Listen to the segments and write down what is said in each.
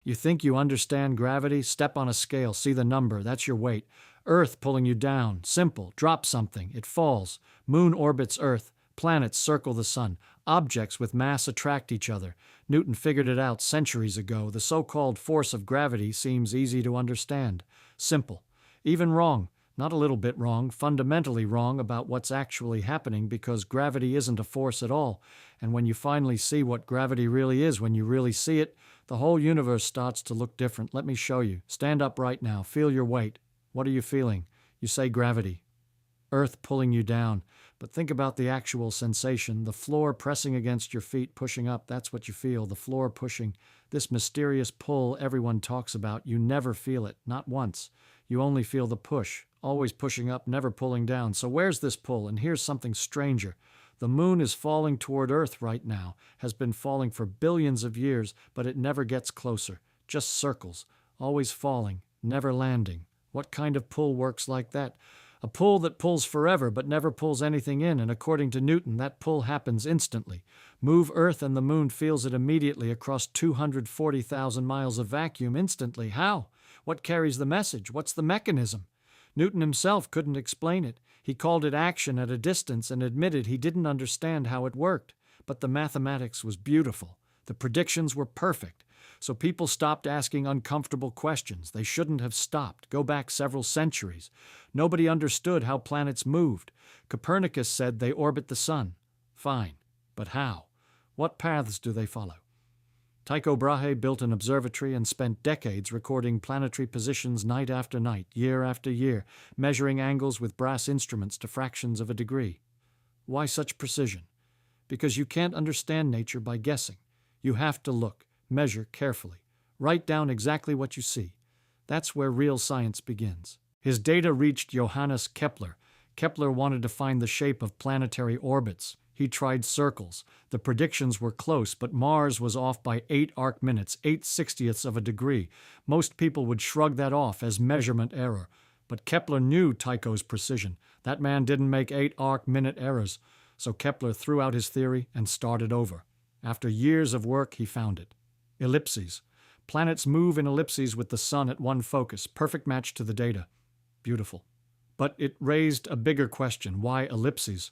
You think you understand gravity? Step on a scale, see the number, that's your weight. Earth pulling you down. Simple. Drop something, it falls. Moon orbits Earth. Planets circle the sun. Objects with mass attract each other. Newton figured it out centuries ago. The so-called force of gravity seems easy to understand. Simple. Even wrong. Not a little bit wrong, fundamentally wrong about what's actually happening, because gravity isn't a force at all. And when you finally see what gravity really is, when you really see it, the whole universe starts to look different. Let me show you. Stand up right now. Feel your weight. What are you feeling? You say gravity. Earth pulling you down. But think about the actual sensation. The floor pressing against your feet, pushing up. That's what you feel. The floor pushing. This mysterious pull everyone talks about. You never feel it. Not once. You only feel the push. Always pushing up, never pulling down. So where's this pull? And here's something stranger. The moon is falling toward Earth right now, has been falling for billions of years, but it never gets closer. Just circles. Always falling, never landing. What kind of pull works like that? A pull that pulls forever but never pulls anything in, and according to Newton, that pull happens instantly. Move Earth and the moon feels it immediately across 240,000 miles of vacuum instantly. How? What carries the message? What's the mechanism? Newton himself couldn't explain it. He called it action at a distance and admitted he didn't understand how it worked. But the mathematics was beautiful. The predictions were perfect. So people stopped asking uncomfortable questions. They shouldn't have stopped. Go back several centuries. Nobody understood how planets moved. Copernicus said they orbit the sun. Fine. But how? What paths do they follow? Tycho Brahe built an observatory and spent decades recording planetary positions night after night, year after year, measuring angles with brass instruments to fractions of a degree. Why such precision? Because you can't understand nature by guessing. You have to look, measure carefully, write down exactly what you see. That's where real science begins. His data reached Johannes Kepler. Kepler wanted to find the shape of planetary orbits. He tried circles. The predictions were close, but Mars was off by 8 arc minutes, 8/60ths of a degree. Most people would shrug that off as measurement error. But Kepler knew Tycho's precision. That man didn't make 8 arc minute errors. So Kepler threw out his theory and started over. After years of work, he found it. Ellipses. Planets move in ellipses with the sun at one focus. Perfect match to the data. Beautiful. But it raised a bigger question. Why ellipses?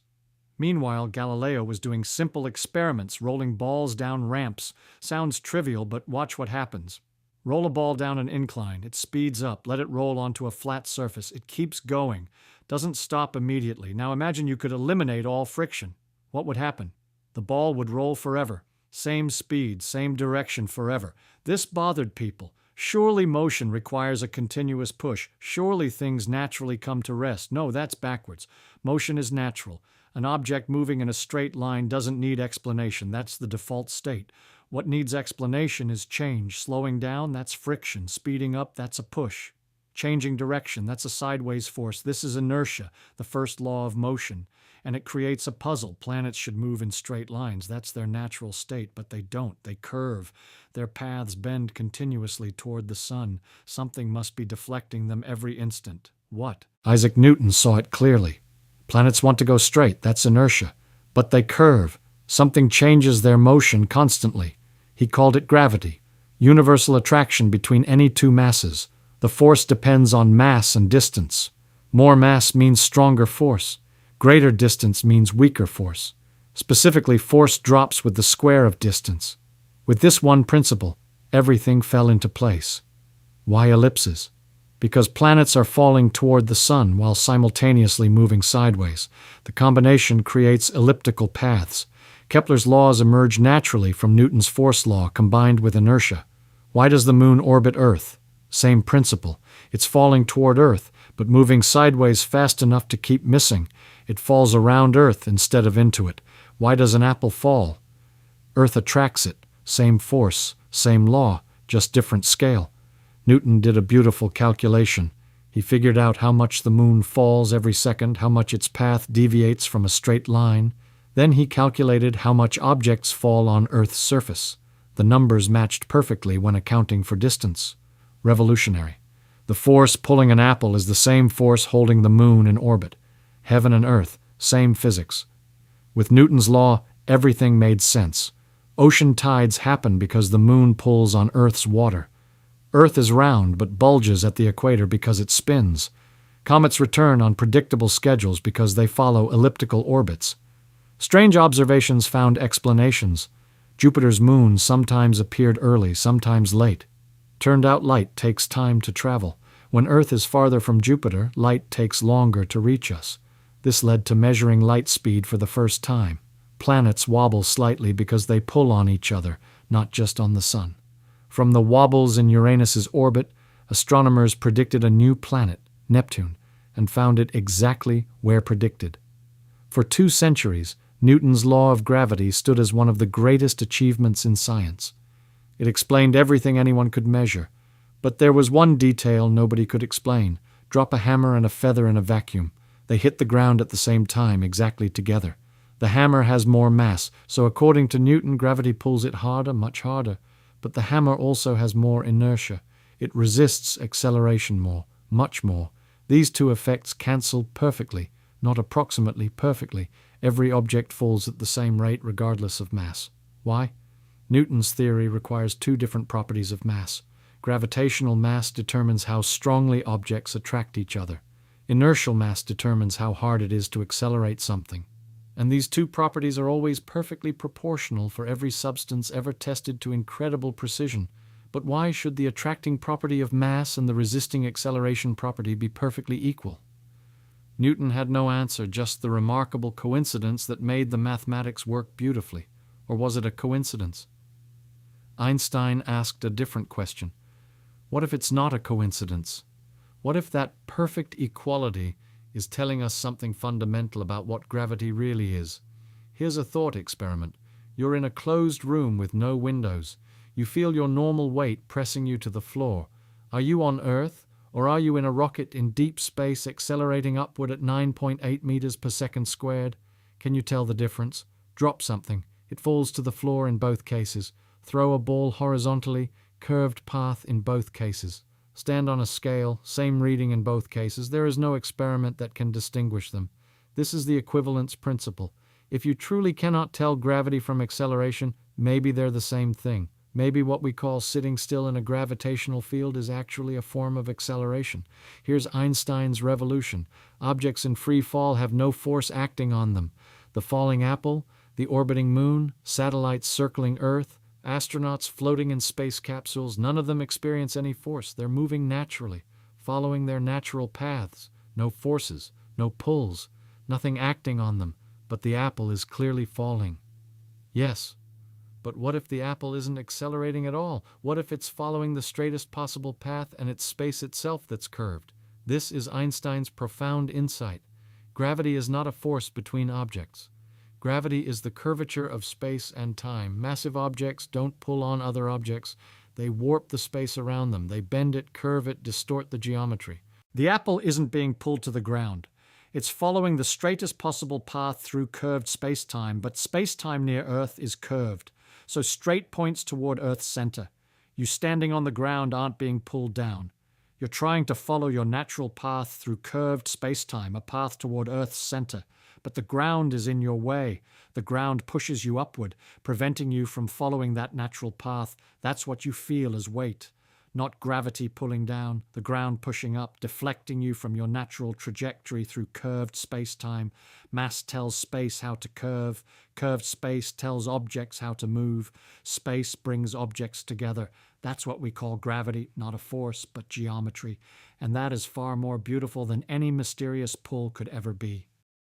Meanwhile, Galileo was doing simple experiments, rolling balls down ramps. Sounds trivial, but watch what happens. Roll a ball down an incline. It speeds up. Let it roll onto a flat surface. It keeps going. Doesn't stop immediately. Now imagine you could eliminate all friction. What would happen? The ball would roll forever. Same speed, same direction forever. This bothered people. Surely motion requires a continuous push. Surely things naturally come to rest. No, that's backwards. Motion is natural. An object moving in a straight line doesn't need explanation. That's the default state. What needs explanation is change. Slowing down, that's friction. Speeding up, that's a push. Changing direction, that's a sideways force. This is inertia, the first law of motion. And it creates a puzzle. Planets should move in straight lines. That's their natural state, but they don't. They curve. Their paths bend continuously toward the sun. Something must be deflecting them every instant. What? Isaac Newton saw it clearly. Planets want to go straight. That's inertia. But they curve. Something changes their motion constantly. He called it gravity. Universal attraction between any two masses. The force depends on mass and distance. More mass means stronger force. Greater distance means weaker force. Specifically, force drops with the square of distance. With this one principle, everything fell into place. Why ellipses? Because planets are falling toward the sun while simultaneously moving sideways. The combination creates elliptical paths. Kepler's laws emerge naturally from Newton's force law combined with inertia. Why does the moon orbit Earth? Same principle. It's falling toward Earth, but moving sideways fast enough to keep missing. It falls around Earth instead of into it. Why does an apple fall? Earth attracts it. Same force, same law, just different scale. Newton did a beautiful calculation. He figured out how much the moon falls every second, how much its path deviates from a straight line. Then he calculated how much objects fall on Earth's surface. The numbers matched perfectly when accounting for distance. Revolutionary. The force pulling an apple is the same force holding the moon in orbit. Heaven and earth, same physics. With Newton's law, everything made sense. Ocean tides happen because the moon pulls on Earth's water. Earth is round but bulges at the equator because it spins. Comets return on predictable schedules because they follow elliptical orbits. Strange observations found explanations. Jupiter's moon sometimes appeared early, sometimes late. Turned out light takes time to travel. When Earth is farther from Jupiter, light takes longer to reach us. This led to measuring light speed for the first time. Planets wobble slightly because they pull on each other, not just on the sun. From the wobbles in Uranus's orbit, astronomers predicted a new planet, Neptune, and found it exactly where predicted. For 2 centuries, Newton's law of gravity stood as one of the greatest achievements in science. It explained everything anyone could measure. But there was one detail nobody could explain. Drop a hammer and a feather in a vacuum. They hit the ground at the same time, exactly together. The hammer has more mass, so according to Newton, gravity pulls it harder, much harder. But the hammer also has more inertia. It resists acceleration more, much more. These 2 effects cancel perfectly, not approximately perfectly. Every object falls at the same rate regardless of mass. Why? Newton's theory requires 2 different properties of mass. Gravitational mass determines how strongly objects attract each other. Inertial mass determines how hard it is to accelerate something. And these 2 properties are always perfectly proportional for every substance ever tested to incredible precision. But why should the attracting property of mass and the resisting acceleration property be perfectly equal? Newton had no answer, just the remarkable coincidence that made the mathematics work beautifully. Or was it a coincidence? Einstein asked a different question. What if it's not a coincidence? What if that perfect equality is telling us something fundamental about what gravity really is? Here's a thought experiment. You're in a closed room with no windows. You feel your normal weight pressing you to the floor. Are you on Earth, or are you in a rocket in deep space accelerating upward at 9.8 meters per second squared? Can you tell the difference? Drop something. It falls to the floor in both cases. Throw a ball horizontally, curved path in both cases. Stand on a scale, same reading in both cases. There is no experiment that can distinguish them. This is the equivalence principle. If you truly cannot tell gravity from acceleration, maybe they're the same thing. Maybe what we call sitting still in a gravitational field is actually a form of acceleration. Here's Einstein's revolution. Objects in free fall have no force acting on them. The falling apple, the orbiting moon, satellites circling Earth, astronauts floating in space capsules, none of them experience any force. They're moving naturally, following their natural paths. No forces, no pulls, nothing acting on them, but the apple is clearly falling. Yes, but what if the apple isn't accelerating at all? What if it's following the straightest possible path and it's space itself that's curved? This is Einstein's profound insight. Gravity is not a force between objects. Gravity is the curvature of space and time. Massive objects don't pull on other objects. They warp the space around them. They bend it, curve it, distort the geometry. The apple isn't being pulled to the ground. It's following the straightest possible path through curved space-time, but space-time near Earth is curved, so straight points toward Earth's center. You standing on the ground aren't being pulled down. You're trying to follow your natural path through curved space-time, a path toward Earth's center. But the ground is in your way. The ground pushes you upward, preventing you from following that natural path. That's what you feel as weight. Not gravity pulling down, the ground pushing up, deflecting you from your natural trajectory through curved space-time. Mass tells space how to curve. Curved space tells objects how to move. Space brings objects together. That's what we call gravity, not a force, but geometry. And that is far more beautiful than any mysterious pull could ever be.